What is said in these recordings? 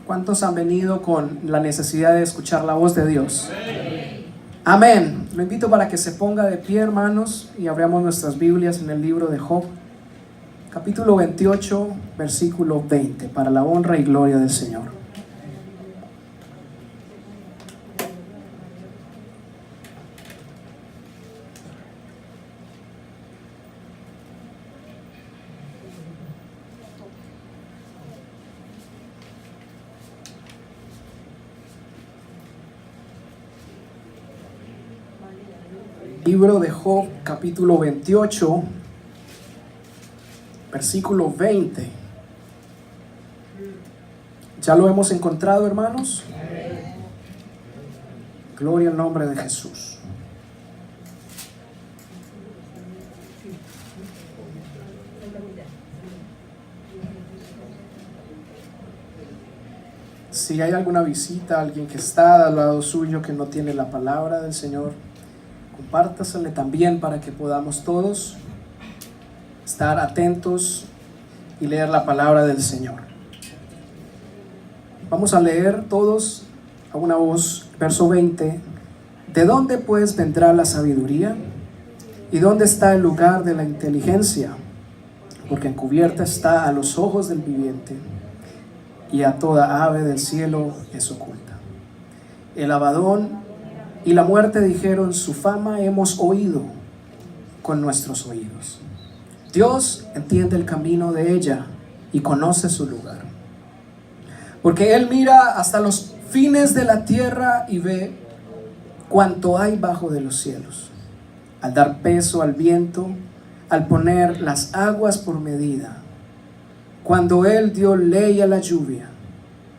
¿Cuántos han venido con la necesidad de escuchar la voz de Dios? Amén. Lo invito para que se ponga de pie, hermanos, y abramos nuestras Biblias en el libro de Job, capítulo 28, versículo 20, para la honra y gloria del Señor. Libro de Job, capítulo 28, versículo 20. ¿Ya lo hemos encontrado, hermanos? Gloria al nombre de Jesús. Si hay alguna visita, alguien que está al lado suyo que no tiene la palabra del Señor, compártasele también para que podamos todos estar atentos y leer la palabra del Señor. Vamos a leer todos a una voz, verso 20. ¿De dónde pues vendrá la sabiduría? ¿Y dónde está el lugar de la inteligencia? Porque encubierta está a los ojos del viviente, y a toda ave del cielo es oculta. El Abadón y la muerte dijeron: su fama hemos oído con nuestros oídos. Dios entiende el camino de ella y conoce su lugar. Porque Él mira hasta los fines de la tierra y ve cuanto hay bajo de los cielos. Al dar peso al viento, al poner las aguas por medida, cuando Él dio ley a la lluvia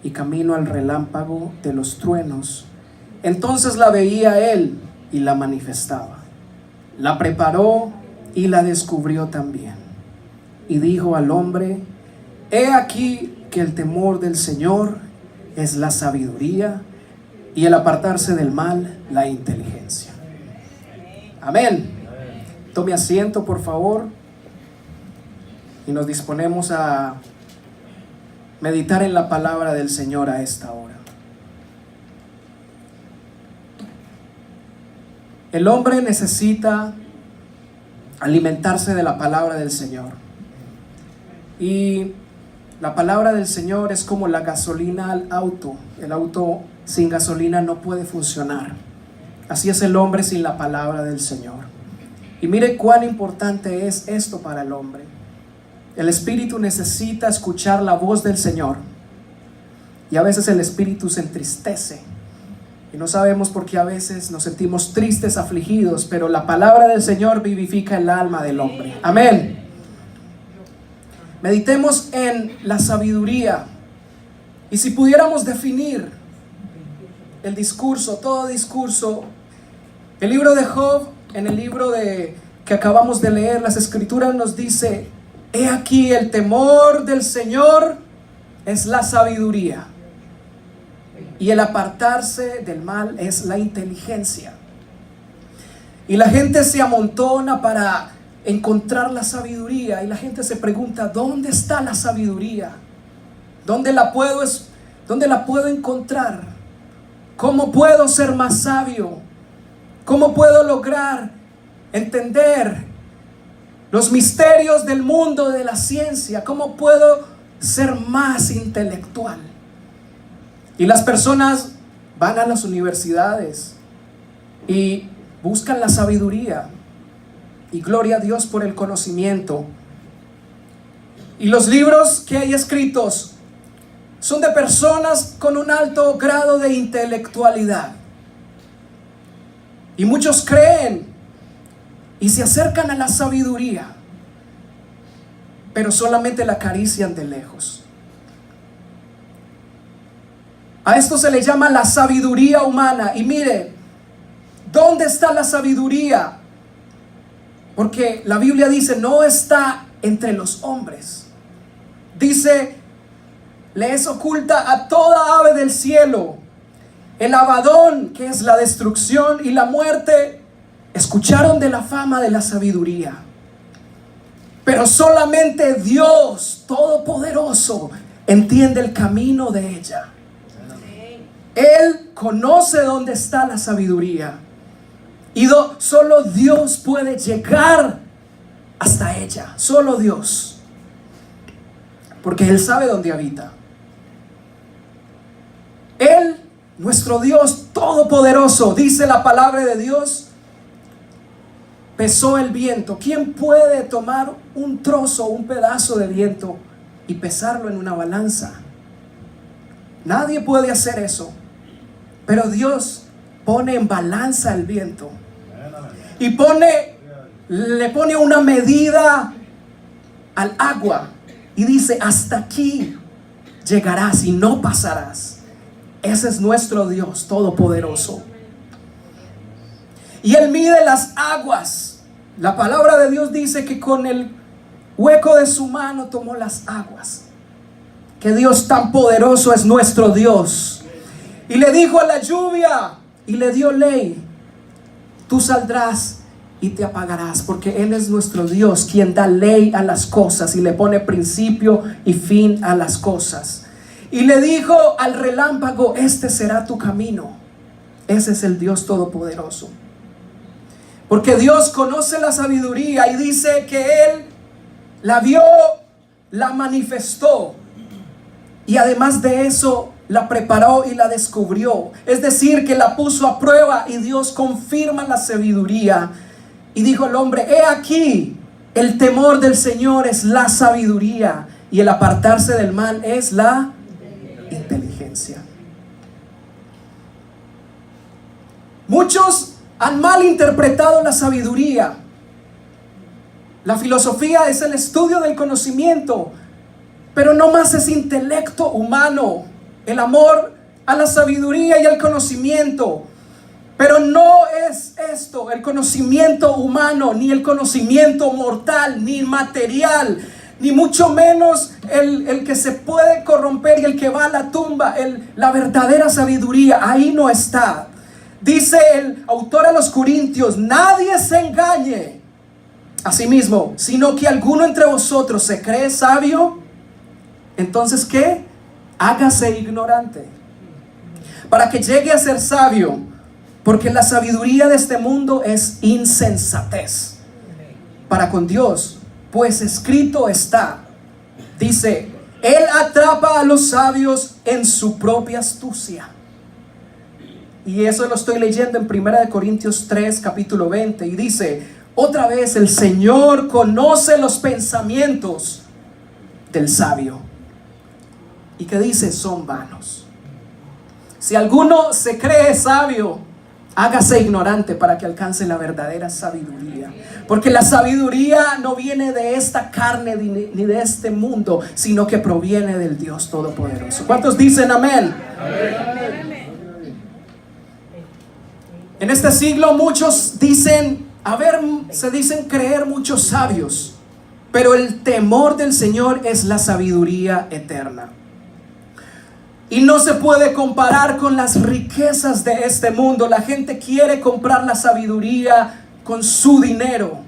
y camino al relámpago de los truenos, entonces la veía Él y la manifestaba. La preparó y la descubrió también. Y dijo al hombre: he aquí que el temor del Señor es la sabiduría, y el apartarse del mal la inteligencia. Amén. Tome asiento, por favor, y nos disponemos a meditar en la palabra del Señor a esta hora. El hombre necesita alimentarse de la palabra del Señor. Y la palabra del Señor es como la gasolina al auto. El auto sin gasolina no puede funcionar. Así es el hombre sin la palabra del Señor. Y mire cuán importante es esto para el hombre. El espíritu necesita escuchar la voz del Señor. Y a veces el espíritu se entristece. Y no sabemos por qué a veces nos sentimos tristes, afligidos, pero la palabra del Señor vivifica el alma del hombre. Amén. Meditemos en la sabiduría. Y si pudiéramos definir el discurso, todo discurso, el libro de Job, en el libro que acabamos de leer, las Escrituras nos dice: he aquí el temor del Señor es la sabiduría, y el apartarse del mal es la inteligencia. Y la gente se amontona para encontrar la sabiduría, y la gente se pregunta: ¿dónde está la sabiduría? ¿Dónde la puedo encontrar? ¿Cómo puedo ser más sabio? ¿Cómo puedo lograr entender los misterios del mundo de la ciencia? ¿Cómo puedo ser más intelectual? Y las personas van a las universidades y buscan la sabiduría. Y gloria a Dios por el conocimiento. Y los libros que hay escritos son de personas con un alto grado de intelectualidad. Y muchos creen y se acercan a la sabiduría, pero solamente la acarician de lejos. A esto se le llama la sabiduría humana. Y mire, ¿dónde está la sabiduría? Porque la Biblia dice: no está entre los hombres. Dice: le es oculta a toda ave del cielo. El Abadón, que es la destrucción, y la muerte escucharon de la fama de la sabiduría. Pero solamente Dios Todopoderoso entiende el camino de ella. Él conoce dónde está la sabiduría. Y solo Dios puede llegar hasta ella. Solo Dios. Porque Él sabe dónde habita. Él, nuestro Dios todopoderoso, dice la palabra de Dios, pesó el viento. ¿Quién puede tomar un trozo, un pedazo de viento y pesarlo en una balanza? Nadie puede hacer eso. Pero Dios pone en balanza el viento y le pone una medida al agua y dice: hasta aquí llegarás y no pasarás. Ese es nuestro Dios todopoderoso. Y Él mide las aguas. La palabra de Dios dice que con el hueco de su mano tomó las aguas. Que Dios tan poderoso es nuestro Dios. Y le dijo a la lluvia y le dio ley: tú saldrás y te apagarás, porque Él es nuestro Dios, quien da ley a las cosas y le pone principio y fin a las cosas. Y le dijo al relámpago: este será tu camino. Ese es el Dios todopoderoso. Porque Dios conoce la sabiduría y dice que Él la vio, la manifestó, y además de eso la preparó y la descubrió. Es decir, que la puso a prueba, y Dios confirma la sabiduría. Y dijo el hombre: he aquí, el temor del Señor es la sabiduría, y el apartarse del mal es la inteligencia. Muchos han malinterpretado la sabiduría. La filosofía es el estudio del conocimiento, pero no más es intelecto humano, el amor a la sabiduría y al conocimiento. Pero no es esto el conocimiento humano, ni el conocimiento mortal, ni material, ni mucho menos el que se puede corromper y el que va a la tumba. La verdadera sabiduría ahí no está. Dice el autor a los Corintios: nadie se engañe a sí mismo, sino que alguno entre vosotros se cree sabio. Entonces, ¿qué? Hágase ignorante, para que llegue a ser sabio. Porque la sabiduría de este mundo es insensatez para con Dios, pues escrito está, dice: Él atrapa a los sabios en su propia astucia. Y eso lo estoy leyendo en 1 Corintios 3, capítulo 20. Y dice otra vez: el Señor conoce los pensamientos del sabio. ¿Y qué dice? Son vanos. Si alguno se cree sabio, hágase ignorante para que alcance la verdadera sabiduría. Porque la sabiduría no viene de esta carne ni de este mundo, sino que proviene del Dios Todopoderoso. ¿Cuántos dicen amén? Amén. En este siglo muchos se dicen creer muchos sabios, pero el temor del Señor es la sabiduría eterna. Y no se puede comparar con las riquezas de este mundo. La gente quiere comprar la sabiduría con su dinero.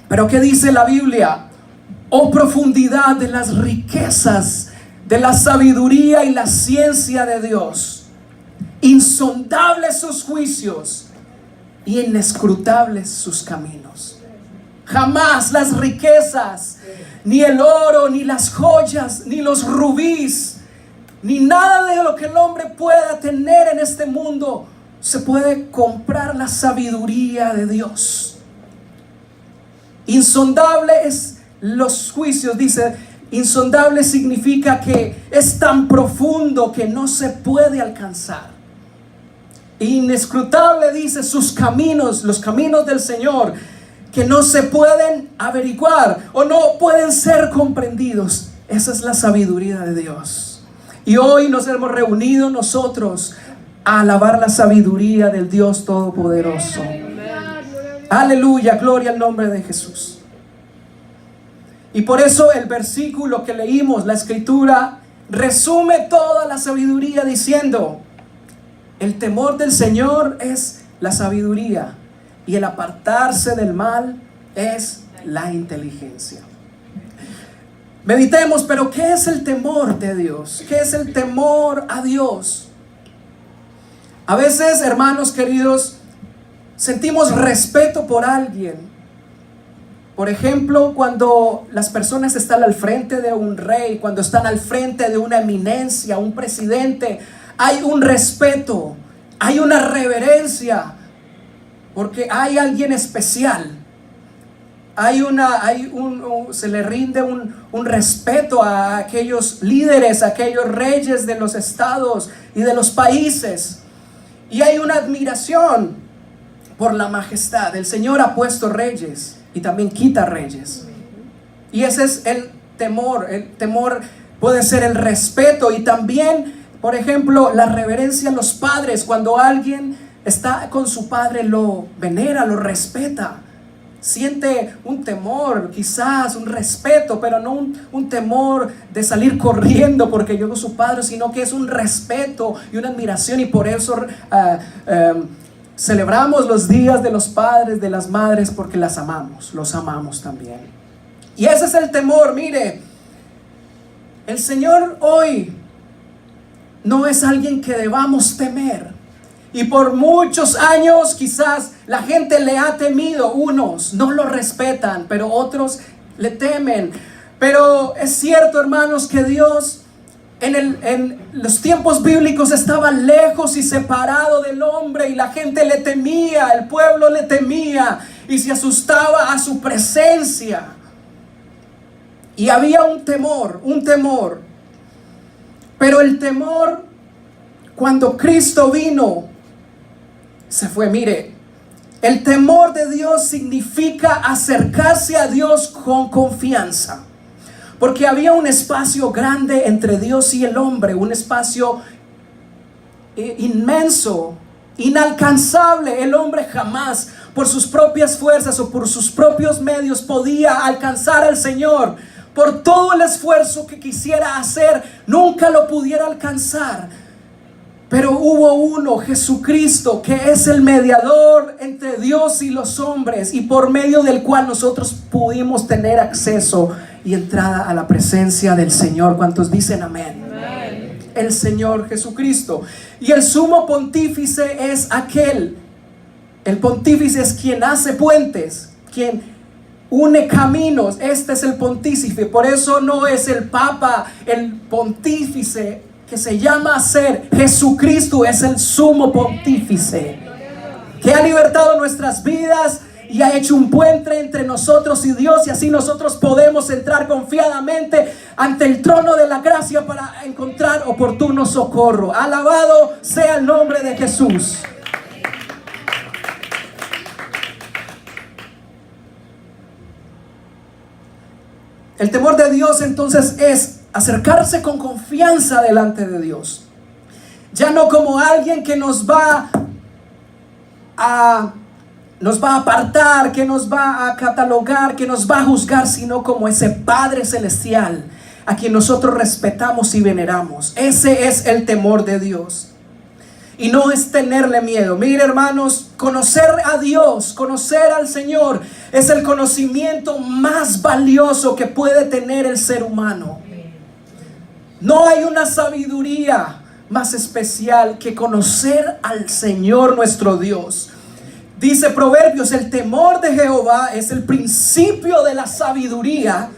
Pero ¿qué dice la Biblia? Oh profundidad de las riquezas, de la sabiduría y la ciencia de Dios. Insondables sus juicios y inescrutables sus caminos. Jamás las riquezas, ni el oro, ni las joyas, ni los rubíes, ni nada de lo que el hombre pueda tener en este mundo se puede comprar la sabiduría de Dios. Insondable es los juicios, dice. Insondable significa que es tan profundo que no se puede alcanzar. Inescrutable, dice, sus caminos, los caminos del Señor, que no se pueden averiguar o no pueden ser comprendidos. Esa es la sabiduría de Dios. Y hoy nos hemos reunido nosotros a alabar la sabiduría del Dios Todopoderoso. Aleluya, gloria al nombre de Jesús. Y por eso el versículo que leímos, la escritura, resume toda la sabiduría diciendo: el temor del Señor es la sabiduría, y el apartarse del mal es la inteligencia. Meditemos, pero ¿qué es el temor de Dios? ¿Qué es el temor a Dios? A veces, hermanos queridos, sentimos respeto por alguien. Por ejemplo, cuando las personas están al frente de un rey, cuando están al frente de una eminencia, un presidente, hay un respeto, hay una reverencia, porque hay alguien especial. Se le rinde un respeto a aquellos líderes, a aquellos reyes de los estados y de los países. Y hay una admiración por la majestad. El Señor ha puesto reyes y también quita reyes. Y ese es el temor. El temor puede ser el respeto y también, por ejemplo, la reverencia a los padres. Cuando alguien está con su padre, lo venera, lo respeta. Siente un temor, quizás un respeto, pero no un temor de salir corriendo porque llegó su padre, sino que es un respeto y una admiración. Y por eso celebramos los días de los padres, de las madres, porque las amamos, los amamos también. Y ese es el temor. Mire, el Señor hoy no es alguien que debamos temer. Y por muchos años quizás la gente le ha temido. Unos no lo respetan, pero otros le temen. Pero es cierto, hermanos, que Dios en los tiempos bíblicos estaba lejos y separado del hombre, y la gente le temía, el pueblo le temía y se asustaba a su presencia. Y había un temor. Pero el temor, cuando Cristo vino, se fue. Mire, el temor de Dios significa acercarse a Dios con confianza, porque había un espacio grande entre Dios y el hombre, un espacio inmenso, inalcanzable. El hombre jamás, por sus propias fuerzas o por sus propios medios, podía alcanzar al Señor. Por todo el esfuerzo que quisiera hacer, nunca lo pudiera alcanzar. Pero hubo uno, Jesucristo, que es el mediador entre Dios y los hombres, y por medio del cual nosotros pudimos tener acceso y entrada a la presencia del Señor. ¿Cuántos dicen amén? Amén. El Señor Jesucristo. Y el sumo pontífice es el pontífice es quien hace puentes, quien une caminos. Este es el pontífice. Por eso no es el Papa, el pontífice que se llama a ser Jesucristo, es el sumo pontífice, que ha libertado nuestras vidas y ha hecho un puente entre nosotros y Dios, y así nosotros podemos entrar confiadamente ante el trono de la gracia para encontrar oportuno socorro. Alabado sea el nombre de Jesús. El temor de Dios entonces es acercarse con confianza delante de Dios, ya no como alguien que nos va a apartar, que nos va a catalogar, que nos va a juzgar, sino como ese Padre celestial a quien nosotros respetamos y veneramos. Ese es el temor de Dios. Y no es tenerle miedo. Mire, hermanos, conocer a Dios, conocer al Señor, es el conocimiento más valioso que puede tener el ser humano. No hay una sabiduría más especial que conocer al Señor nuestro Dios. Dice Proverbios: el temor de Jehová es el principio de la sabiduría,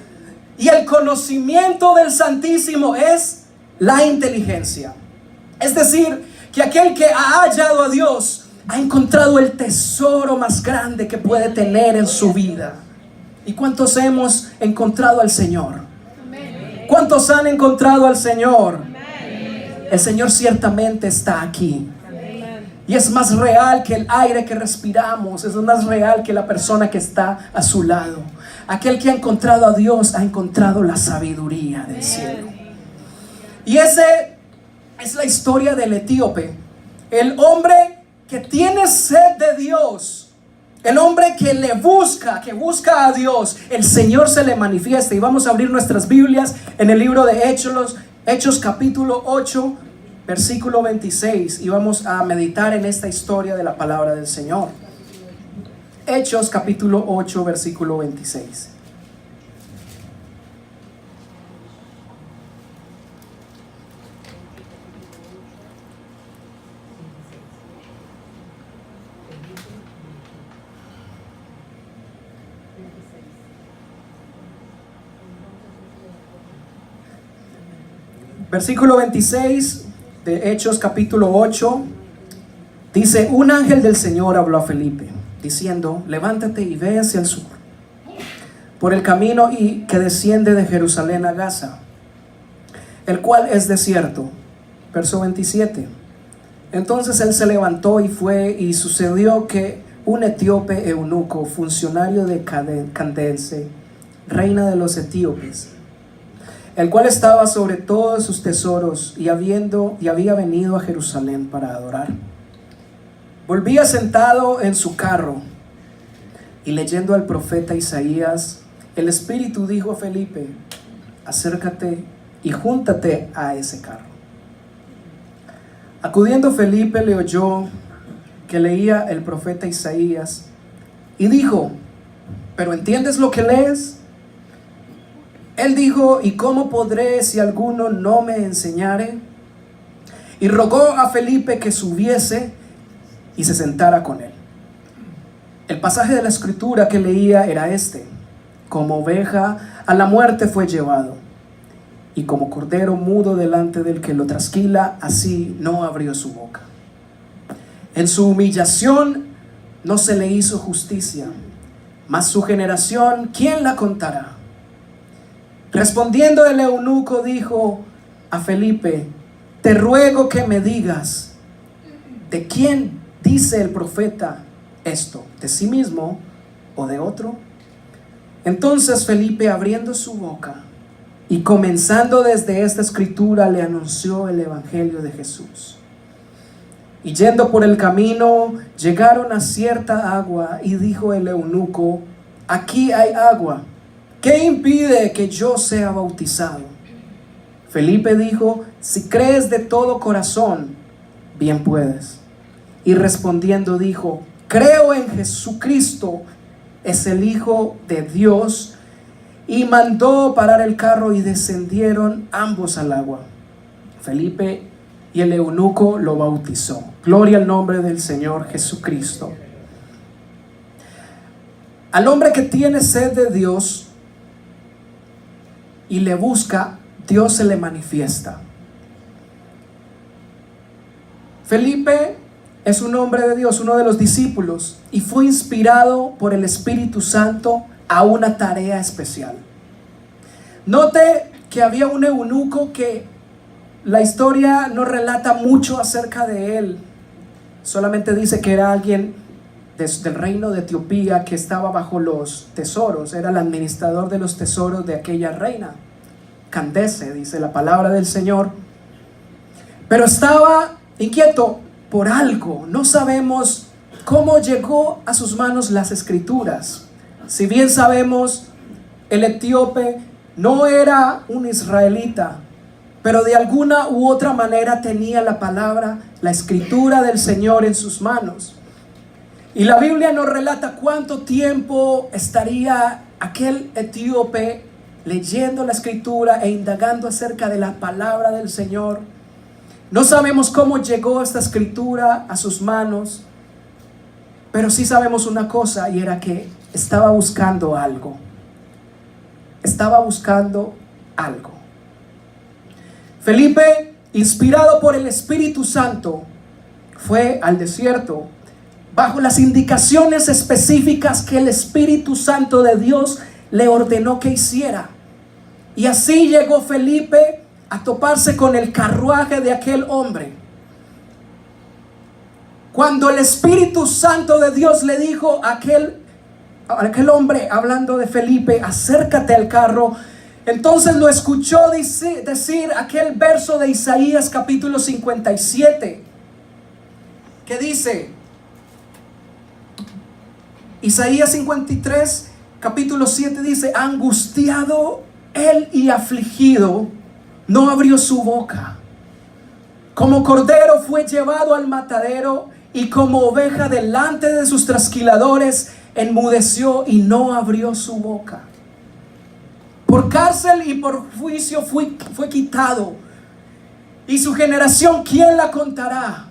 y el conocimiento del Santísimo es la inteligencia. Es decir, que aquel que ha hallado a Dios ha encontrado el tesoro más grande que puede tener en su vida. ¿Y cuántos hemos encontrado al Señor? ¿Cuántos han encontrado al Señor? El Señor ciertamente está aquí. Y es más real que el aire que respiramos. Es más real que la persona que está a su lado. Aquel que ha encontrado a Dios ha encontrado la sabiduría del cielo. Y esa es la historia del etíope. El hombre que tiene sed de Dios. El hombre que busca a Dios, el Señor se le manifiesta. Y vamos a abrir nuestras Biblias en el libro de Hechos capítulo 8, versículo 26. Y vamos a meditar en esta historia de la palabra del Señor. Hechos capítulo 8, versículo 26. Versículo 26 de Hechos capítulo 8 dice: un ángel del Señor habló a Felipe diciendo: levántate y ve hacia el sur, por el camino y que desciende de Jerusalén a Gaza, el cual es desierto. Verso 27. Entonces él se levantó y fue, y sucedió que un etíope eunuco, funcionario de Candace, reina de los etíopes, el cual estaba sobre todos sus tesoros y había venido a Jerusalén para adorar, volvía sentado en su carro y leyendo al profeta Isaías, el Espíritu dijo a Felipe: acércate y júntate a ese carro. Acudiendo Felipe le oyó que leía el profeta Isaías y dijo: ¿pero entiendes lo que lees? Él dijo: ¿y cómo podré si alguno no me enseñare? Y rogó a Felipe que subiese y se sentara con él. El pasaje de la escritura que leía era este: como oveja a la muerte fue llevado, y como cordero mudo delante del que lo trasquila, así no abrió su boca. En su humillación no se le hizo justicia, mas su generación, ¿quién la contará? Respondiendo el eunuco dijo a Felipe: te ruego que me digas, ¿de quién dice el profeta esto? ¿De sí mismo o de otro? Entonces Felipe, abriendo su boca y comenzando desde esta escritura, le anunció el evangelio de Jesús. Y yendo por el camino, llegaron a cierta agua, y dijo el eunuco: aquí hay agua, ¿qué impide que yo sea bautizado? Felipe dijo: si crees de todo corazón, bien puedes. Y respondiendo dijo: creo en Jesucristo, es el Hijo de Dios. Y mandó parar el carro y descendieron ambos al agua. Felipe y el eunuco lo bautizó. Gloria al nombre del Señor Jesucristo. Al hombre que tiene sed de Dios y le busca, Dios se le manifiesta. Felipe es un hombre de Dios, uno de los discípulos, y fue inspirado por el Espíritu Santo a una tarea especial. Note que había un eunuco que la historia no relata mucho acerca de él. Solamente dice que era alguien del reino de Etiopía que estaba bajo los tesoros. Era el administrador de los tesoros de aquella reina, Candace, dice la palabra del Señor. Pero estaba inquieto por algo. No sabemos cómo llegó a sus manos las escrituras. Si bien sabemos, el etíope no era un israelita, pero de alguna u otra manera tenía la palabra, la escritura del Señor en sus manos. Y la Biblia nos relata cuánto tiempo estaría aquel etíope leyendo la escritura e indagando acerca de la palabra del Señor. No sabemos cómo llegó esta escritura a sus manos, pero sí sabemos una cosa, y era que estaba buscando algo. Estaba buscando algo. Felipe, inspirado por el Espíritu Santo, fue al desierto bajo las indicaciones específicas que el Espíritu Santo de Dios le ordenó que hiciera. Y así llegó Felipe a toparse con el carruaje de aquel hombre. Cuando el Espíritu Santo de Dios le dijo a aquel hombre, hablando de Felipe: acércate al carro, entonces lo escuchó decir aquel verso de Isaías capítulo 57, que dice, Isaías 53 capítulo 7 dice: angustiado él y afligido, no abrió su boca. Como cordero fue llevado al matadero, y como oveja delante de sus trasquiladores, enmudeció y no abrió su boca. Por cárcel y por juicio fue quitado. Y su generación, ¿quién la contará?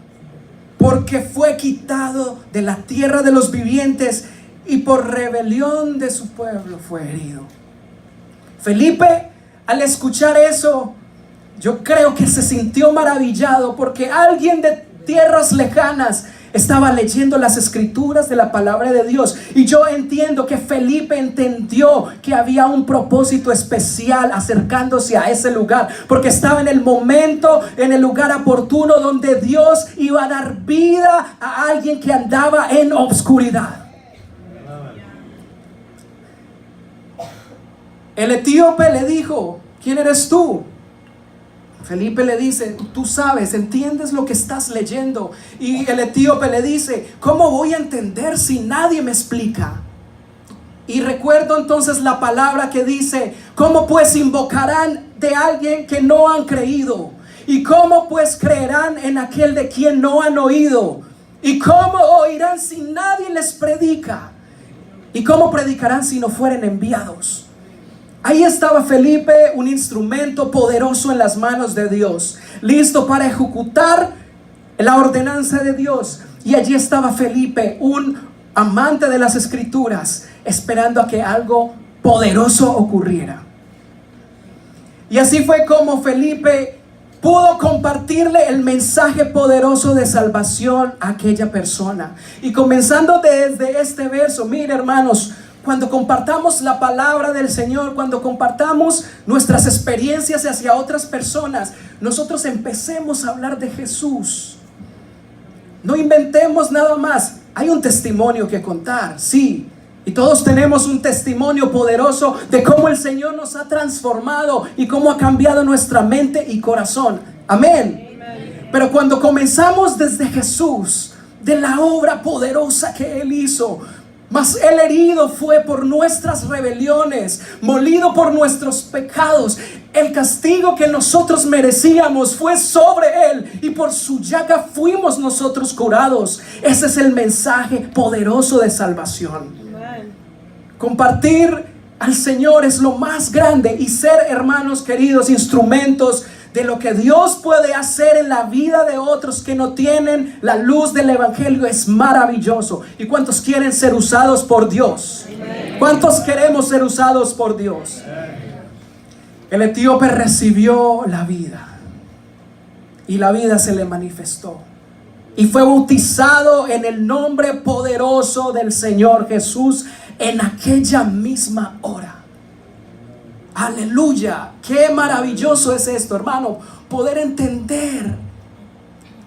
Porque fue quitado de la tierra de los vivientes, y por rebelión de su pueblo fue herido. Felipe, al escuchar eso, Yo creo que se sintió maravillado porque alguien de tierras lejanas estaba leyendo las escrituras de la palabra de Dios. Y yo entiendo que Felipe entendió que había un propósito especial acercándose a ese lugar, porque estaba en el momento, en el lugar oportuno donde Dios iba a dar vida a alguien que andaba en obscuridad. El etíope le dijo: ¿quién eres tú? Felipe le dice: tú sabes, entiendes lo que estás leyendo. Y el etíope le dice: ¿cómo voy a entender si nadie me explica? Y recuerdo entonces la palabra que dice: ¿cómo pues invocarán de alguien que no han creído? ¿Y cómo pues creerán en aquel de quien no han oído? ¿Y cómo oirán si nadie les predica? ¿Y cómo predicarán si no fueren enviados? Ahí estaba Felipe, un instrumento poderoso en las manos de Dios, listo para ejecutar la ordenanza de Dios. Y allí estaba Felipe, un amante de las escrituras, esperando a que algo poderoso ocurriera. Y así fue como Felipe pudo compartirle el mensaje poderoso de salvación a aquella persona. Y comenzando desde este verso, mire, hermanos, cuando compartamos la palabra del Señor, cuando compartamos nuestras experiencias hacia otras personas, nosotros empecemos a hablar de Jesús. No inventemos nada más. Hay un testimonio que contar, sí, y todos tenemos un testimonio poderoso de cómo el Señor nos ha transformado y cómo ha cambiado nuestra mente y corazón. Amén. Pero cuando comenzamos desde Jesús, de la obra poderosa que Él hizo, mas Él herido fue por nuestras rebeliones, molido por nuestros pecados. El castigo que nosotros merecíamos fue sobre Él, y por su llaga fuimos nosotros curados. Ese es el mensaje poderoso de salvación. Compartir al Señor es lo más grande, y ser, hermanos queridos, instrumentos de lo que Dios puede hacer en la vida de otros que no tienen la luz del Evangelio es maravilloso. ¿Y cuántos quieren ser usados por Dios? ¿Cuántos queremos ser usados por Dios? El etíope recibió la vida, y la vida se le manifestó, y fue bautizado en el nombre poderoso del Señor Jesús en aquella misma hora. Aleluya, qué maravilloso es esto, hermano, poder entender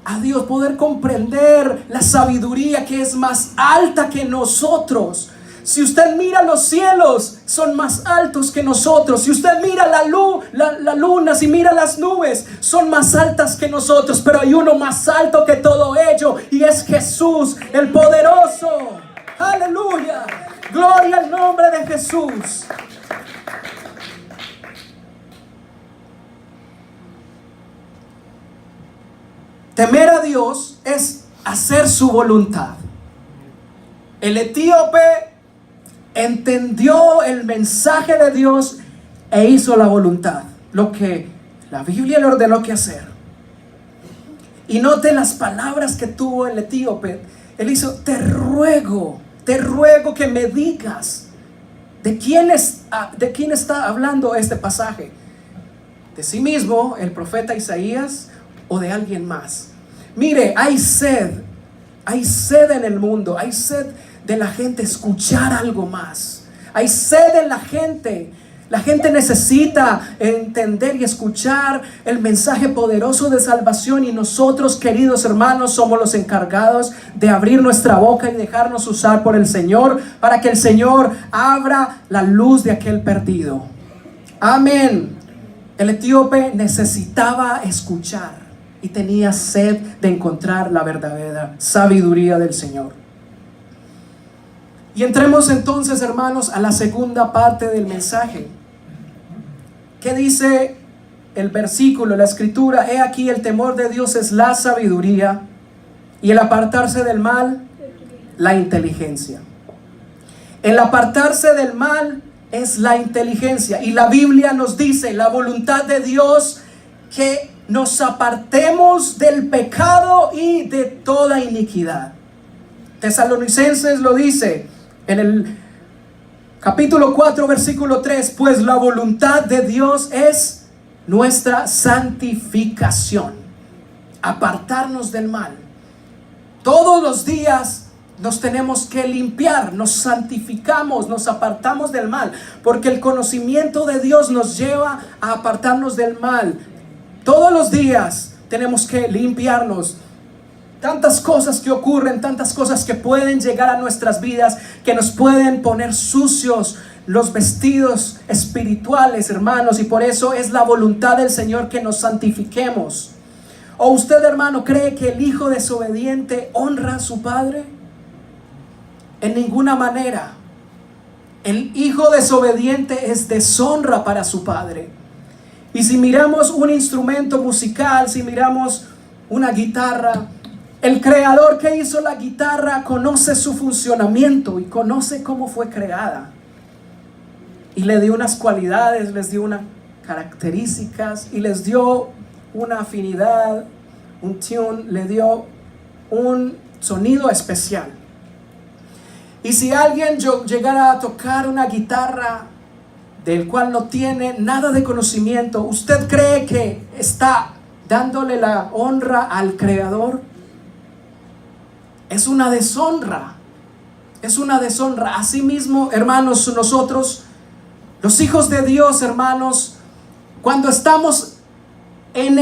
a Dios, poder comprender la sabiduría que es más alta que nosotros. Si usted mira los cielos, son más altos que nosotros. Si usted mira la luna, si mira las nubes, son más altas que nosotros. Pero hay uno más alto que todo ello, y es Jesús, el poderoso. Aleluya, gloria al nombre de Jesús. Temer a Dios es hacer su voluntad. El etíope entendió el mensaje de Dios e hizo la voluntad, lo que la Biblia le ordenó que hacer. Y note las palabras que tuvo el etíope. Él hizo: te ruego que me digas de quién está hablando este pasaje. ¿De sí mismo, el profeta Isaías, o de alguien más? Mire, hay sed en el mundo, hay sed de la gente escuchar algo más, hay sed en la gente. La gente necesita entender y escuchar el mensaje poderoso de salvación, y nosotros, queridos hermanos, somos los encargados de abrir nuestra boca y dejarnos usar por el Señor, para que el Señor abra la luz de aquel perdido. Amén. El etíope necesitaba escuchar y tenía sed de encontrar la verdadera sabiduría del Señor. Y entremos entonces, hermanos, a la segunda parte del mensaje. ¿Qué dice el versículo, la escritura? He aquí, el temor de Dios es la sabiduría, y el apartarse del mal, la inteligencia. El apartarse del mal es la inteligencia. Y la Biblia nos dice, la voluntad de Dios, que nos apartemos del pecado y de toda iniquidad. Tesalonicenses lo dice en el capítulo 4, versículo 3: pues la voluntad de Dios es nuestra santificación, apartarnos del mal. Todos los días nos tenemos que limpiar, nos santificamos, nos apartamos del mal, porque el conocimiento de Dios nos lleva a apartarnos del mal. Todos los días tenemos que limpiarnos. Tantas cosas que ocurren, tantas cosas que pueden llegar a nuestras vidas, que nos pueden poner sucios los vestidos espirituales, hermanos, y por eso es la voluntad del Señor que nos santifiquemos. ¿O usted, hermano, cree que el hijo desobediente honra a su padre? En ninguna manera. El hijo desobediente es deshonra para su padre. Y si miramos un instrumento musical, si miramos una guitarra, el creador que hizo la guitarra conoce su funcionamiento y conoce cómo fue creada. Y le dio unas cualidades, les dio unas características y les dio una afinidad, un tune, le dio un sonido especial. Y si alguien llegara a tocar una guitarra del cual no tiene nada de conocimiento, ¿usted cree que está dándole la honra al creador? Es una deshonra. Es una deshonra. Asimismo, hermanos, nosotros, los hijos de Dios, hermanos, cuando estamos en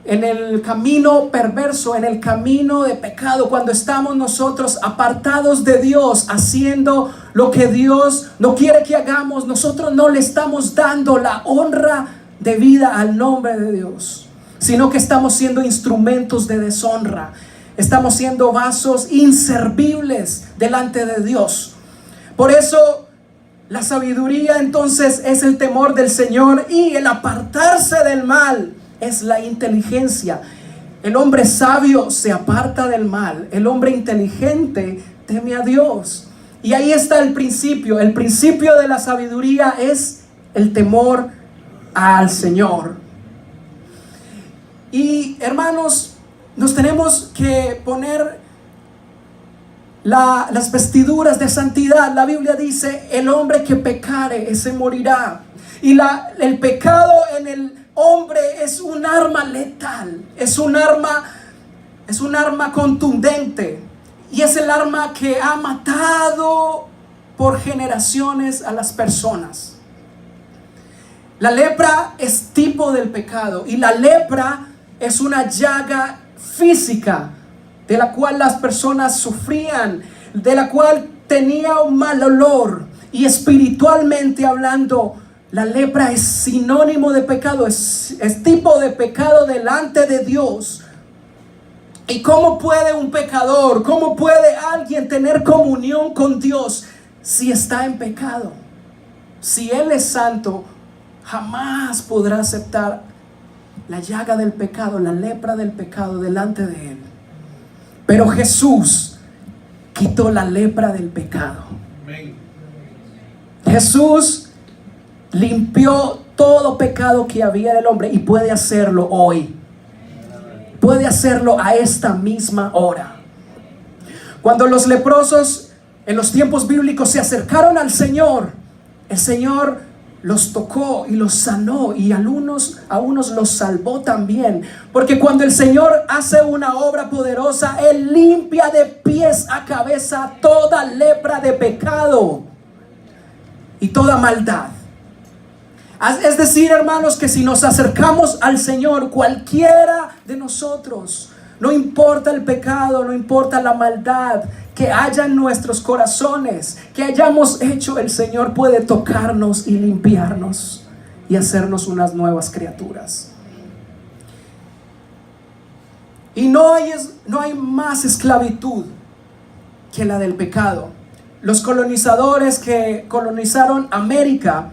el camino perverso, en el camino de pecado, cuando estamos nosotros apartados de Dios, haciendo lo que Dios no quiere que hagamos, nosotros no le estamos dando la honra debida al nombre de Dios, sino que estamos siendo instrumentos de deshonra. Estamos siendo vasos inservibles delante de Dios. Por eso la sabiduría entonces es el temor del Señor, y el apartarse del mal es la inteligencia. El hombre sabio se aparta del mal. El hombre inteligente teme a Dios. Y ahí está el principio. El principio de la sabiduría es el temor al Señor. Y hermanos, nos tenemos que poner las vestiduras de santidad. La Biblia dice: el hombre que pecare, ese morirá. Y el pecado en el hombre es un arma letal, es un arma contundente, y es el arma que ha matado por generaciones a las personas. La lepra es tipo del pecado, y la lepra es una llaga física de la cual las personas sufrían, de la cual tenía un mal olor. Y espiritualmente hablando, la lepra es sinónimo de pecado, es tipo de pecado delante de Dios. ¿Y cómo puede un pecador, cómo puede alguien tener comunión con Dios si está en pecado? Si Él es santo, jamás podrá aceptar la llaga del pecado, la lepra del pecado delante de Él. Pero Jesús quitó la lepra del pecado. Jesús limpió todo pecado que había en el hombre, y puede hacerlo hoy. Puede hacerlo a esta misma hora. Cuando los leprosos en los tiempos bíblicos se acercaron al Señor, el Señor los tocó y los sanó, y a unos los salvó también. Porque cuando el Señor hace una obra poderosa, Él limpia de pies a cabeza toda lepra de pecado y toda maldad. Es decir, hermanos, que si nos acercamos al Señor, cualquiera de nosotros, no importa el pecado, no importa la maldad que haya en nuestros corazones, que hayamos hecho, el Señor puede tocarnos y limpiarnos y hacernos unas nuevas criaturas. Y no hay más esclavitud que la del pecado. Los colonizadores que colonizaron América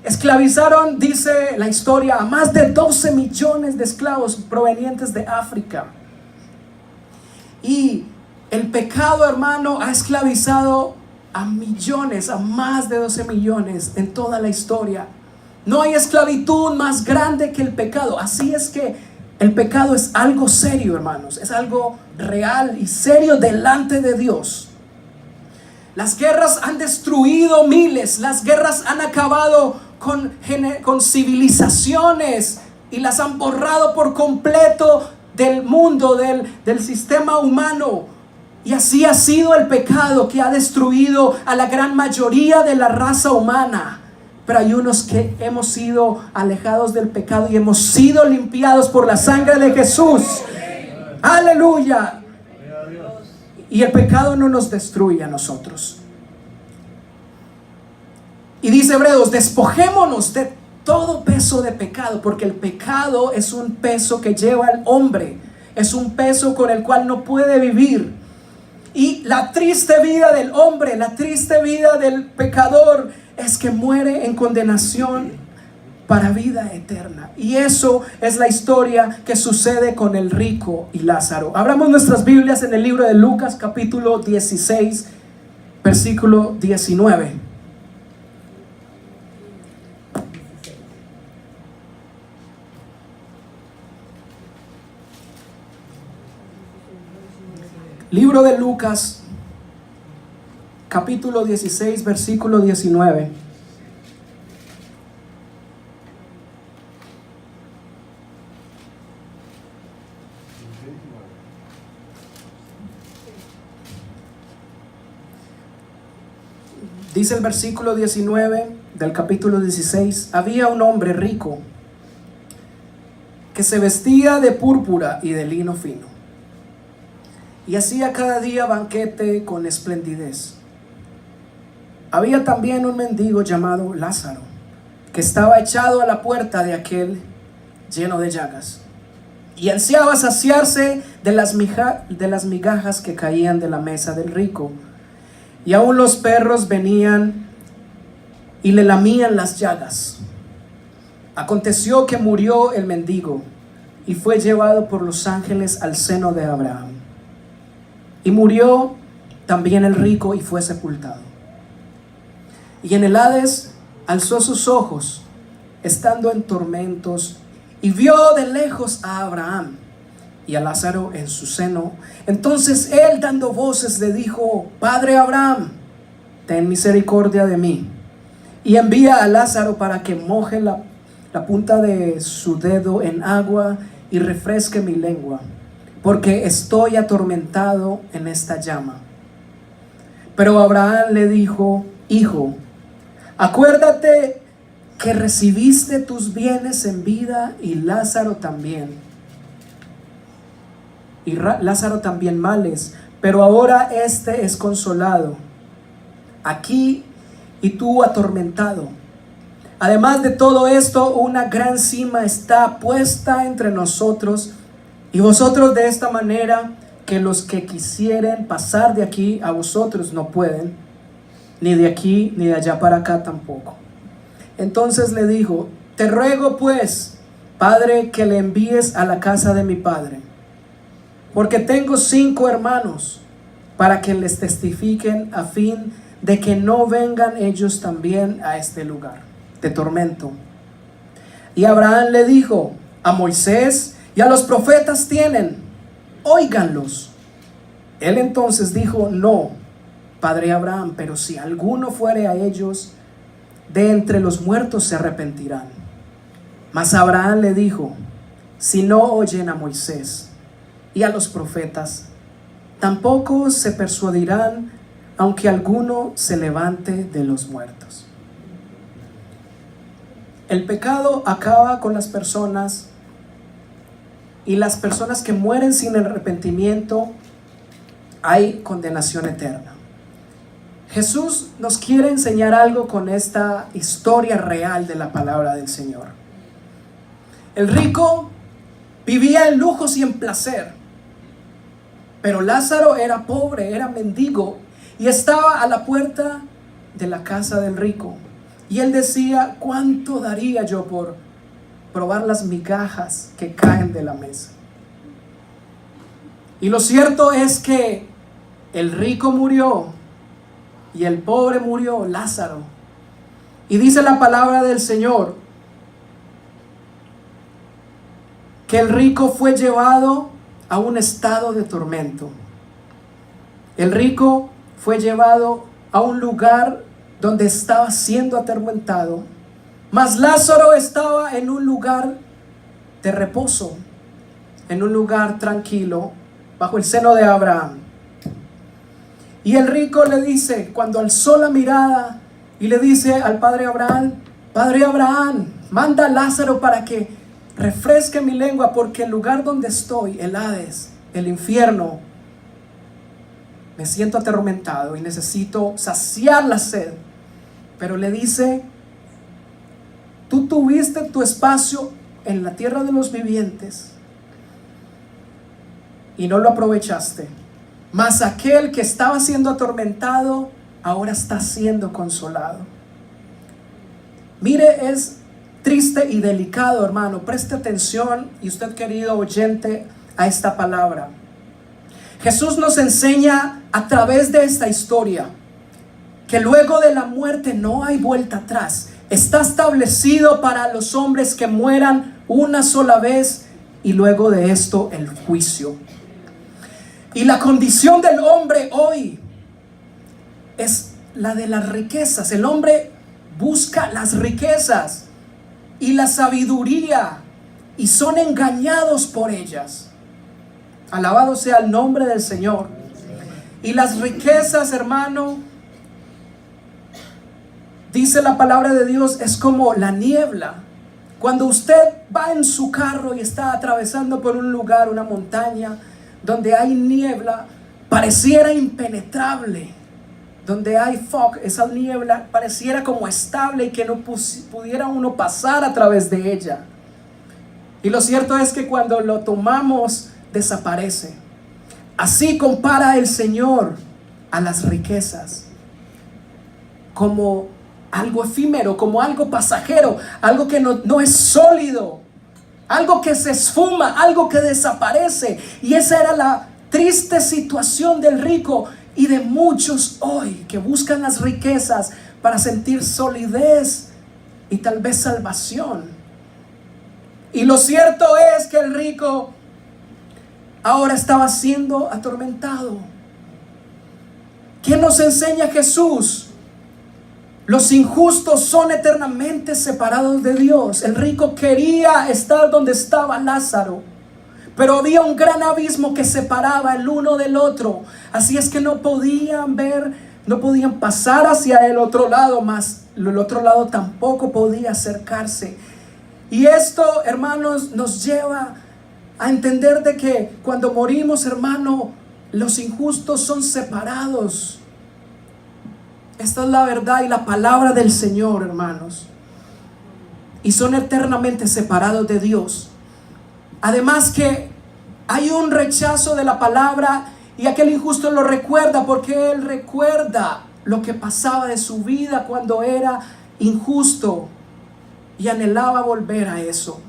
esclavizaron, dice la historia, a más de 12 millones de esclavos provenientes de África. Y el pecado, hermano, ha esclavizado a millones, a más de 12 millones en toda la historia. No hay esclavitud más grande que el pecado. Así es que el pecado es algo serio, hermanos. Es algo real y serio delante de Dios. Las guerras han destruido miles. Las guerras han acabado con civilizaciones y las han borrado por completo del mundo, del sistema humano. Y así ha sido el pecado que ha destruido a la gran mayoría de la raza humana. Pero hay unos que hemos sido alejados del pecado y hemos sido limpiados por la sangre de Jesús. Aleluya. Y el pecado no nos destruye a nosotros. Y dice Hebreos, despojémonos de todo peso de pecado, porque el pecado es un peso que lleva al hombre, es un peso con el cual no puede vivir. Y la triste vida del hombre, la triste vida del pecador, es que muere en condenación para vida eterna. Y eso es la historia que sucede con el rico y Lázaro. Abramos nuestras Biblias en el libro de Lucas, capítulo 16, versículo 19. Libro de Lucas, capítulo 16, versículo 19. Dice el versículo 19 del capítulo 16: había un hombre rico que se vestía de púrpura y de lino fino, y hacía cada día banquete con esplendidez. Había también un mendigo llamado Lázaro, que estaba echado a la puerta de aquel lleno de llagas, y ansiaba saciarse de las migajas que caían de la mesa del rico, y aún los perros venían y le lamían las llagas. Aconteció que murió el mendigo y fue llevado por los ángeles al seno de Abraham. Y murió también el rico y fue sepultado. Y en el Hades alzó sus ojos, estando en tormentos, y vio de lejos a Abraham y a Lázaro en su seno. Entonces él, dando voces, le dijo: Padre Abraham, ten misericordia de mí, y envía a Lázaro para que moje la punta de su dedo en agua y refresque mi lengua, porque estoy atormentado en esta llama. Pero Abraham le dijo: Hijo, acuérdate que recibiste tus bienes en vida, y Lázaro también males, pero ahora este es consolado aquí y tú atormentado. Además de todo esto, una gran sima está puesta entre nosotros y vosotros, de esta manera que los que quisieren pasar de aquí a vosotros no pueden, ni de aquí ni de allá para acá tampoco. Entonces le dijo: te ruego pues, Padre, que le envíes a la casa de mi padre, porque tengo 5 hermanos, para que les testifiquen, a fin de que no vengan ellos también a este lugar de tormento. Y Abraham le dijo: a Moisés y a los profetas tienen, óiganlos. Él entonces dijo: no, Padre Abraham, pero si alguno fuere a ellos, de entre los muertos se arrepentirán. Mas Abraham le dijo: si no oyen a Moisés y a los profetas, tampoco se persuadirán, aunque alguno se levante de los muertos. El pecado acaba con las personas, y las personas que mueren sin el arrepentimiento, hay condenación eterna. Jesús nos quiere enseñar algo con esta historia real de la palabra del Señor. El rico vivía en lujos y en placer, pero Lázaro era pobre, era mendigo, y estaba a la puerta de la casa del rico. Y él decía: ¿cuánto daría yo por probar las migajas que caen de la mesa? Y lo cierto es que el rico murió y el pobre murió, Lázaro. Y dice la palabra del Señor que el rico fue llevado a un estado de tormento. El rico fue llevado a un lugar donde estaba siendo atormentado, Mas Lázaro estaba en un lugar de reposo, en un lugar tranquilo, bajo el seno de Abraham. Y el rico le dice, cuando alzó la mirada y le dice al padre Abraham: Padre Abraham, manda a Lázaro para que refresque mi lengua, porque el lugar donde estoy, el Hades, el infierno, me siento atormentado y necesito saciar la sed. Pero le dice: tú tuviste tu espacio en la tierra de los vivientes y no lo aprovechaste, mas aquel que estaba siendo atormentado ahora está siendo consolado. Mire, es triste y delicado, hermano. Preste atención, y usted, querido oyente, a esta palabra. Jesús nos enseña a través de esta historia que luego de la muerte no hay vuelta atrás. Está establecido para los hombres que mueran una sola vez, y luego de esto el juicio. Y la condición del hombre hoy es la de las riquezas. El hombre busca las riquezas y la sabiduría y son engañados por ellas. Alabado sea el nombre del Señor. Y las riquezas, hermano, dice la palabra de Dios, es como la niebla. Cuando usted va en su carro y está atravesando por un lugar, una montaña, donde hay niebla, pareciera impenetrable. Donde hay fog, esa niebla pareciera como estable y que no pudiera uno pasar a través de ella. Y lo cierto es que cuando lo tomamos, desaparece. Así compara el Señor a las riquezas, como algo efímero, como algo pasajero, algo que no es sólido, algo que se esfuma, algo que desaparece. Y esa era la triste situación del rico y de muchos hoy que buscan las riquezas para sentir solidez y tal vez salvación. Y lo cierto es que el rico ahora estaba siendo atormentado. ¿Qué nos enseña Jesús? Los injustos son eternamente separados de Dios. El rico quería estar donde estaba Lázaro, pero había un gran abismo que separaba el uno del otro. Así es que no podían ver, no podían pasar hacia el otro lado, mas el otro lado tampoco podía acercarse. Y esto, hermanos, nos lleva a entender de que cuando morimos, hermano, los injustos son separados. Esta es la verdad y la palabra del Señor, hermanos. Y son eternamente separados de Dios. Además que hay un rechazo de la palabra, y aquel injusto lo recuerda porque él recuerda lo que pasaba de su vida cuando era injusto y anhelaba volver a eso.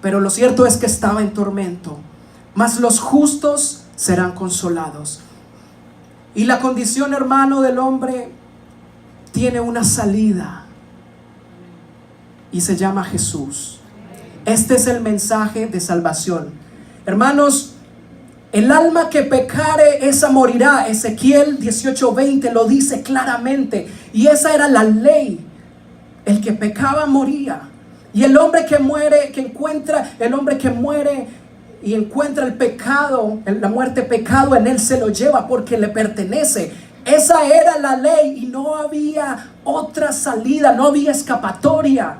Pero lo cierto es que estaba en tormento. Mas los justos serán consolados. Y la condición, hermano, del hombre tiene una salida y se llama Jesús. Este es el mensaje de salvación. Hermanos, el alma que pecare, esa morirá. Ezequiel 18:20 lo dice claramente. Y esa era la ley. El que pecaba moría. Y el hombre que muere, el hombre que muere y encuentra el pecado, la muerte, pecado en él, se lo lleva porque le pertenece. Esa era la ley y no había otra salida, no había escapatoria.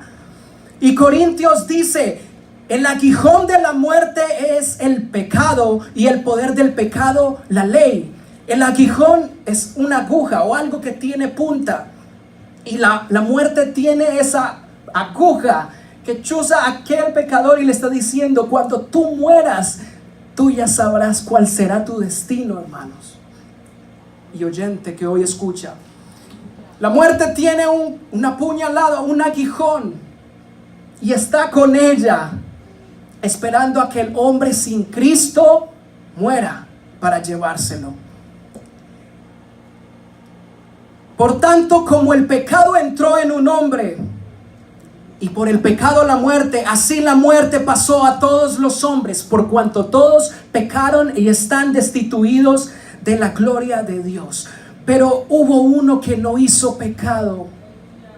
Y Corintios dice: el aguijón de la muerte es el pecado, y el poder del pecado la ley. El aguijón es una aguja o algo que tiene punta, y la muerte tiene esa aguja que chuza a aquel pecador y le está diciendo: cuando tú mueras, tú ya sabrás cuál será tu destino, hermanos y oyente que hoy escucha. La muerte tiene una puñalada, un aguijón, y está con ella esperando a que el hombre sin Cristo muera para llevárselo. Por tanto, como el pecado entró en un hombre, y por el pecado la muerte, así la muerte pasó a todos los hombres, por cuanto todos pecaron y están destituidos de la gloria de Dios. Pero hubo uno que no hizo pecado,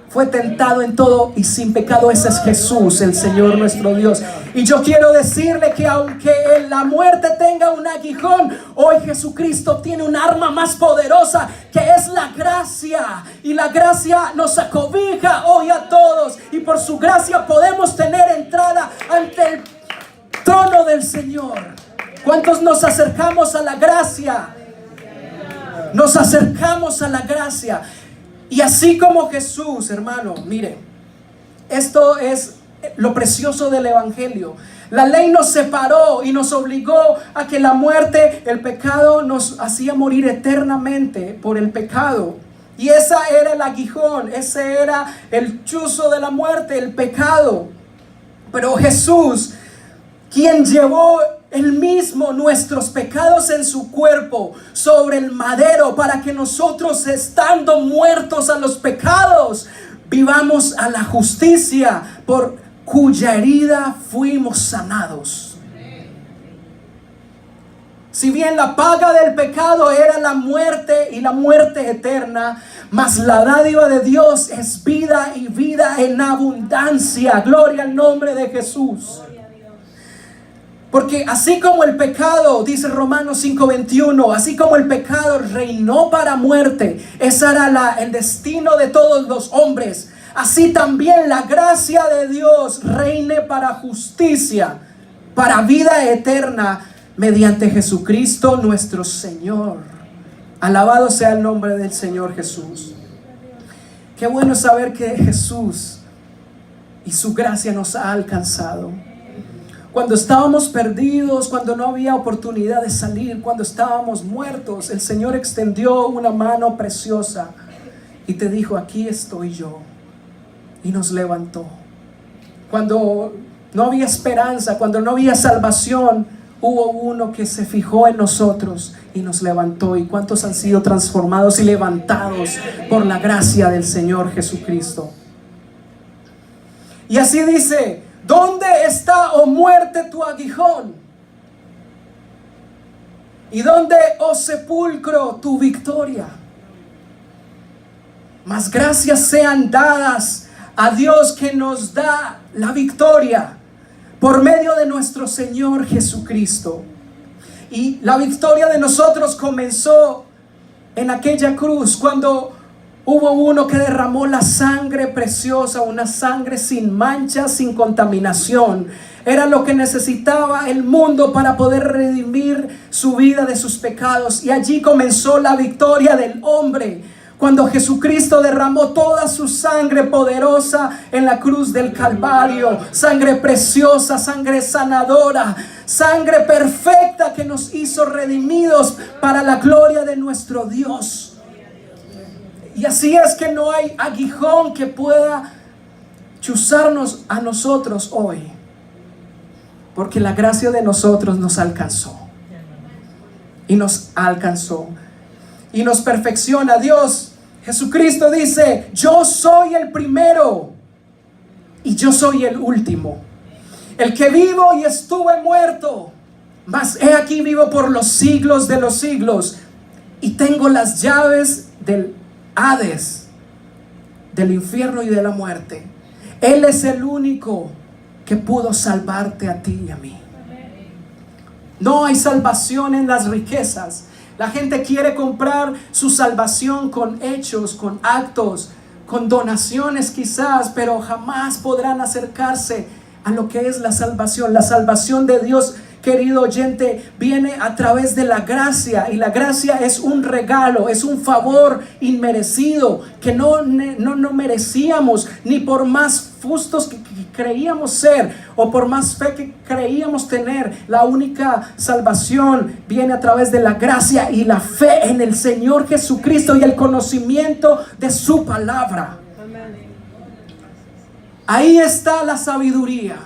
fue tentado en todo y sin pecado. Ese es Jesús, el Señor nuestro Dios. Y yo quiero decirle que aunque la muerte tenga un aguijón, hoy Jesucristo tiene un arma más poderosa, que es la gracia. Y la gracia nos acobija hoy a todos, y por su gracia podemos tener entrada ante el trono del Señor. ¿Cuántos nos acercamos a la gracia? Nos acercamos a la gracia. Y así como Jesús, hermano, mire, esto es lo precioso del evangelio. La ley nos separó y nos obligó a que la muerte, el pecado, nos hacía morir eternamente por el pecado. Y esa era el aguijón, ese era el chuzo de la muerte, el pecado. Pero Jesús, quien llevó él mismo nuestros pecados en su cuerpo sobre el madero, para que nosotros, estando muertos a los pecados, vivamos a la justicia, por cuya herida fuimos sanados. Si bien la paga del pecado era la muerte, y la muerte eterna, mas la dádiva de Dios es vida, y vida en abundancia. Gloria al nombre de Jesús. Porque así como el pecado, dice Romanos 5:21, así como el pecado reinó para muerte, ese era el destino de todos los hombres, así también la gracia de Dios reine para justicia, para vida eterna, mediante Jesucristo nuestro Señor. Alabado sea el nombre del Señor Jesús. Qué bueno saber que Jesús y su gracia nos ha alcanzado. Cuando estábamos perdidos, cuando no había oportunidad de salir, cuando estábamos muertos, el Señor extendió una mano preciosa y te dijo: aquí estoy yo. Y nos levantó. Cuando no había esperanza, cuando no había salvación, hubo uno que se fijó en nosotros y nos levantó. ¿Y cuántos han sido transformados y levantados por la gracia del Señor Jesucristo? Y así dice: ¿dónde está, oh muerte, tu aguijón? ¿Y dónde, oh sepulcro, tu victoria? Mas gracias sean dadas a Dios, que nos da la victoria por medio de nuestro Señor Jesucristo. Y la victoria de nosotros comenzó en aquella cruz, cuando hubo uno que derramó la sangre preciosa, una sangre sin mancha, sin contaminación. Era lo que necesitaba el mundo para poder redimir su vida de sus pecados. Y allí comenzó la victoria del hombre, cuando Jesucristo derramó toda su sangre poderosa en la cruz del Calvario. Sangre preciosa, sangre sanadora, sangre perfecta, que nos hizo redimidos para la gloria de nuestro Dios. Y así es que no hay aguijón que pueda chuzarnos a nosotros hoy, porque la gracia de nosotros nos alcanzó. Y nos alcanzó y nos perfecciona. Dios, Jesucristo dice: yo soy el primero y yo soy el último, el que vivo y estuve muerto, mas he aquí vivo por los siglos de los siglos, y tengo las llaves del Hades, del infierno y de la muerte. Él es el único que pudo salvarte a ti y a mí. No hay salvación en las riquezas. La gente quiere comprar su salvación con hechos, con actos, con donaciones quizás, pero jamás podrán acercarse a lo que es la salvación. La salvación de Dios, querido oyente, viene a través de la gracia, y la gracia es un regalo, es un favor inmerecido que no merecíamos, ni por más justos que creíamos ser, o por más fe que creíamos tener. La única salvación viene a través de la gracia y la fe en el Señor Jesucristo y el conocimiento de su palabra. Ahí está la sabiduría.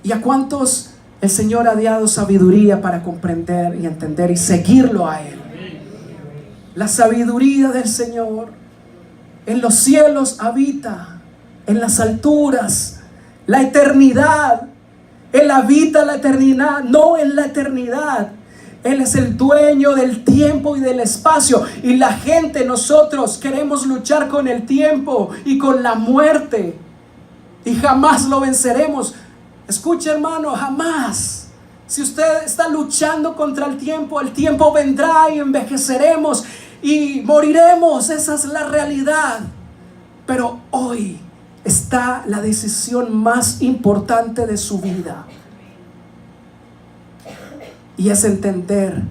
¿Y a cuántos el Señor ha dado sabiduría para comprender y entender y seguirlo a Él? La sabiduría del Señor en los cielos habita, en las alturas, la eternidad. Él habita la eternidad, no en la eternidad. Él es el dueño del tiempo y del espacio. Y la gente, nosotros queremos luchar con el tiempo y con la muerte. Y jamás lo venceremos. Escuche, hermano, jamás. Si usted está luchando contra el tiempo vendrá y envejeceremos y moriremos. Esa es la realidad. Pero hoy está la decisión más importante de su vida. Y es entender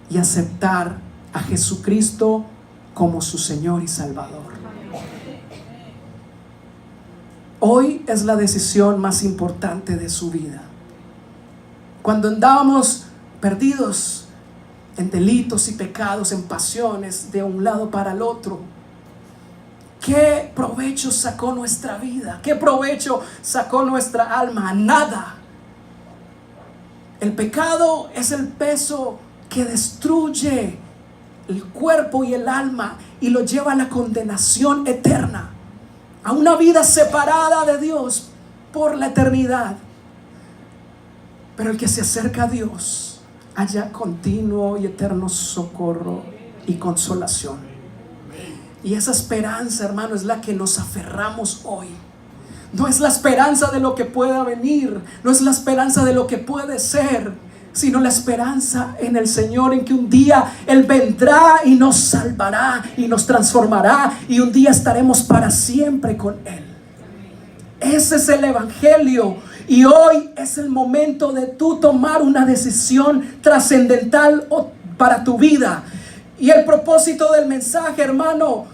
y aceptar a Jesucristo como su Señor y Salvador. Hoy es la decisión más importante de su vida. Cuando andábamos perdidos en delitos y pecados, en pasiones de un lado para el otro, ¿qué provecho sacó nuestra vida? ¿Qué provecho sacó nuestra alma? Nada. El pecado es el peso que destruye el cuerpo y el alma y lo lleva a la condenación eterna, a una vida separada de Dios por la eternidad. Pero el que se acerca a Dios halla continuo y eterno socorro y consolación. Y esa esperanza, hermano, es la que nos aferramos hoy. No es la esperanza de lo que pueda venir, no es la esperanza de lo que puede ser, sino la esperanza en el Señor, en que un día Él vendrá y nos salvará y nos transformará, y un día estaremos para siempre con Él. Ese es el evangelio. Y hoy es el momento de tú tomar una decisión trascendental para tu vida. Y el propósito del mensaje, hermano,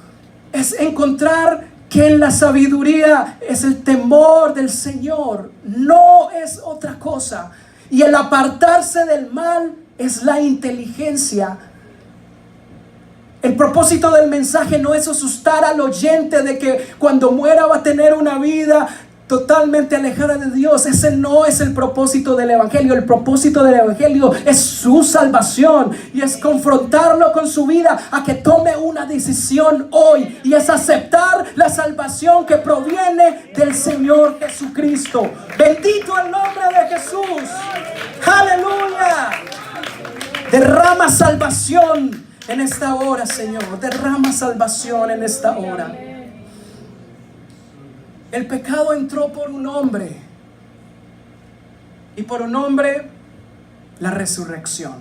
es encontrar que en la sabiduría es el temor del Señor, no es otra cosa. Y el apartarse del mal es la inteligencia. El propósito del mensaje no es asustar al oyente de que cuando muera va a tener una vida totalmente alejada de Dios. Ese no es el propósito del evangelio. El propósito del evangelio es su salvación y es confrontarlo con su vida a que tome una decisión hoy, y es aceptar la salvación que proviene del Señor Jesucristo. Bendito el nombre de Jesús. Aleluya. Derrama salvación en esta hora, Señor. Derrama salvación en esta hora. El pecado entró por un hombre, y por un hombre la resurrección.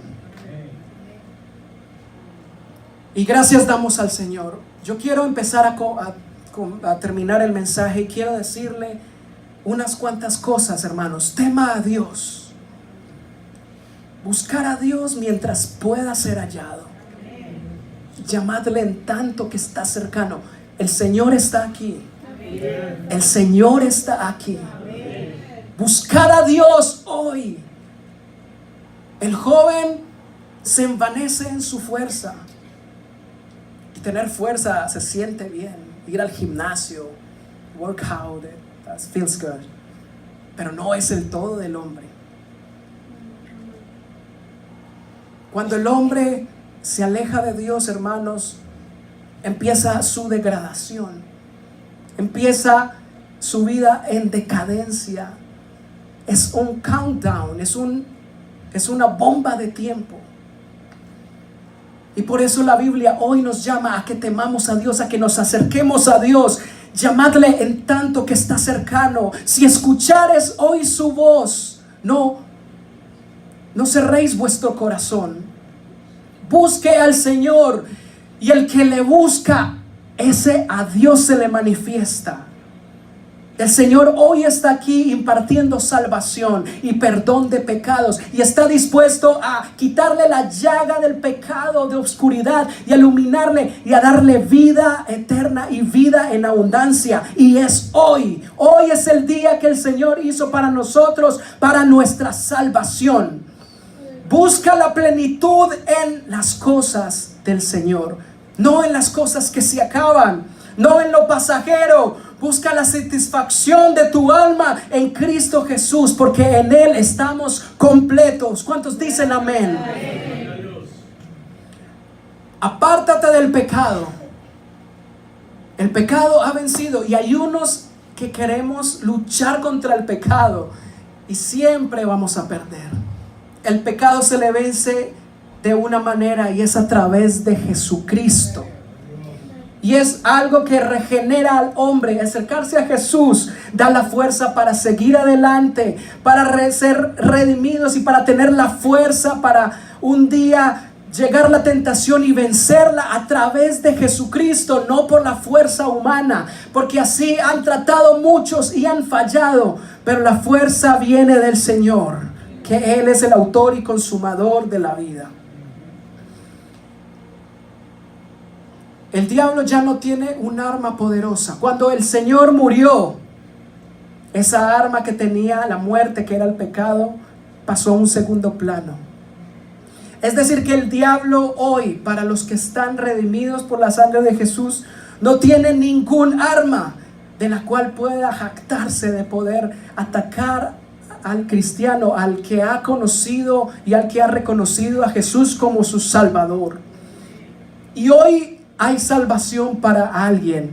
Y gracias damos al Señor. Yo quiero empezar a terminar el mensaje, y quiero decirle unas cuantas cosas, hermanos. Tema a Dios. Buscar a Dios mientras pueda ser hallado. Llamadle en tanto que está cercano. El Señor está aquí. El Señor está aquí. Buscar a Dios hoy. El joven se envanece en su fuerza. Y tener fuerza se siente bien. Ir al gimnasio, workout, that feels good. Pero no es el todo del hombre. Cuando el hombre se aleja de Dios, hermanos, empieza su degradación. Empieza su vida en decadencia. Es un countdown, es una bomba de tiempo. Y por eso la Biblia hoy nos llama a que temamos a Dios, a que nos acerquemos a Dios. Llamadle en tanto que está cercano. Si escuchares hoy su voz, no cerréis vuestro corazón. Busque al Señor, y el que le busca, ese a Dios se le manifiesta. El Señor hoy está aquí impartiendo salvación y perdón de pecados, y está dispuesto a quitarle la llaga del pecado de oscuridad y a iluminarle y a darle vida eterna y vida en abundancia. Y es hoy es el día que el Señor hizo para nosotros, para nuestra salvación. Busca la plenitud en las cosas del Señor, no en las cosas que se acaban, no en lo pasajero. Busca la satisfacción de tu alma en Cristo Jesús, porque en Él estamos completos. ¿Cuántos dicen amén? Apártate del pecado. El pecado ha vencido, y hay unos que queremos luchar contra el pecado y siempre vamos a perder. el pecado se le vence de una manera, y es a través de Jesucristo. Y es algo que regenera al hombre. Acercarse a Jesús da la fuerza para seguir adelante, para ser redimidos y para tener la fuerza para un día llegar a la tentación y vencerla a través de Jesucristo, no por la fuerza humana, porque así han tratado muchos y han fallado. Pero la fuerza viene del Señor, que Él es el autor y consumador de la vida. El diablo ya no tiene un arma poderosa. Cuando el Señor murió, esa arma que tenía la muerte, que era el pecado, pasó a un segundo plano. Es decir, que el diablo hoy, para los que están redimidos por la sangre de Jesús, no tiene ningún arma de la cual pueda jactarse de poder atacar al cristiano, al que ha conocido y al que ha reconocido a Jesús como su Salvador. Y hoy hay salvación para alguien.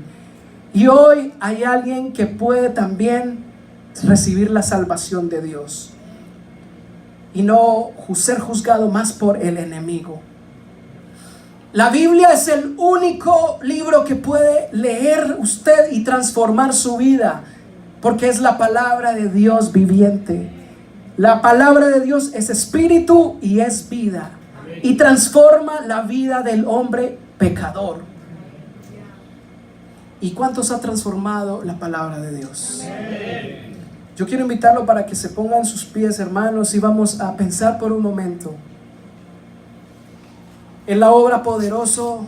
Y hoy hay alguien que puede también recibir la salvación de Dios y no ser juzgado más por el enemigo. La Biblia es el único libro que puede leer usted y transformar su vida, porque es la palabra de Dios viviente. La palabra de Dios es espíritu y es vida, y transforma la vida del hombre pecador. ¿Y cuántos ha transformado la palabra de Dios? Yo quiero invitarlo para que se pongan sus pies, hermanos, y vamos a pensar por un momento en la obra poderosa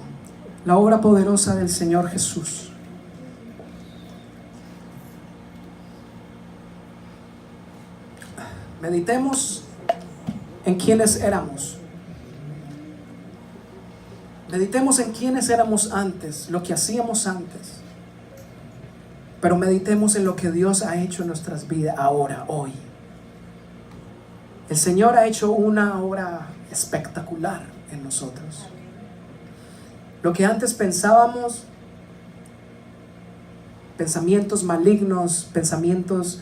del Señor Jesús. Meditemos en quiénes éramos. Meditemos en quiénes éramos antes, lo que hacíamos antes. Pero meditemos en lo que Dios ha hecho en nuestras vidas ahora, hoy. El Señor ha hecho una obra espectacular en nosotros. Lo que antes pensábamos, pensamientos malignos, pensamientos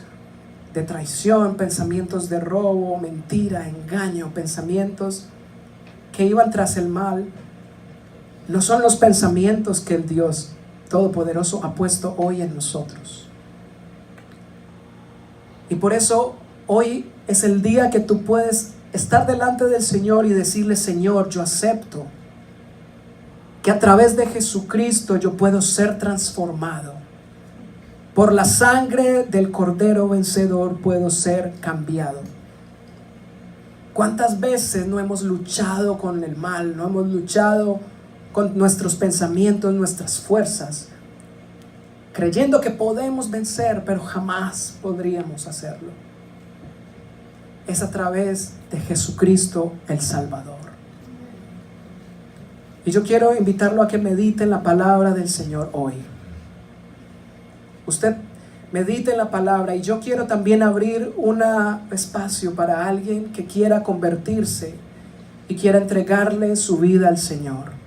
de traición, pensamientos de robo, mentira, engaño, pensamientos que iban tras el mal, no son los pensamientos que el Dios Todopoderoso ha puesto hoy en nosotros. Y por eso hoy es el día que tú puedes estar delante del Señor y decirle: Señor, yo acepto que a través de Jesucristo yo puedo ser transformado. Por la sangre del Cordero vencedor puedo ser cambiado. ¿Cuántas veces no hemos luchado con el mal? No hemos luchado con nuestros pensamientos, nuestras fuerzas, creyendo que podemos vencer, pero jamás podríamos hacerlo. Es a través de Jesucristo el Salvador. Y yo quiero invitarlo a que medite en la palabra del Señor hoy. Usted medite en la palabra, y yo quiero también abrir un espacio para alguien que quiera convertirse y quiera entregarle su vida al Señor.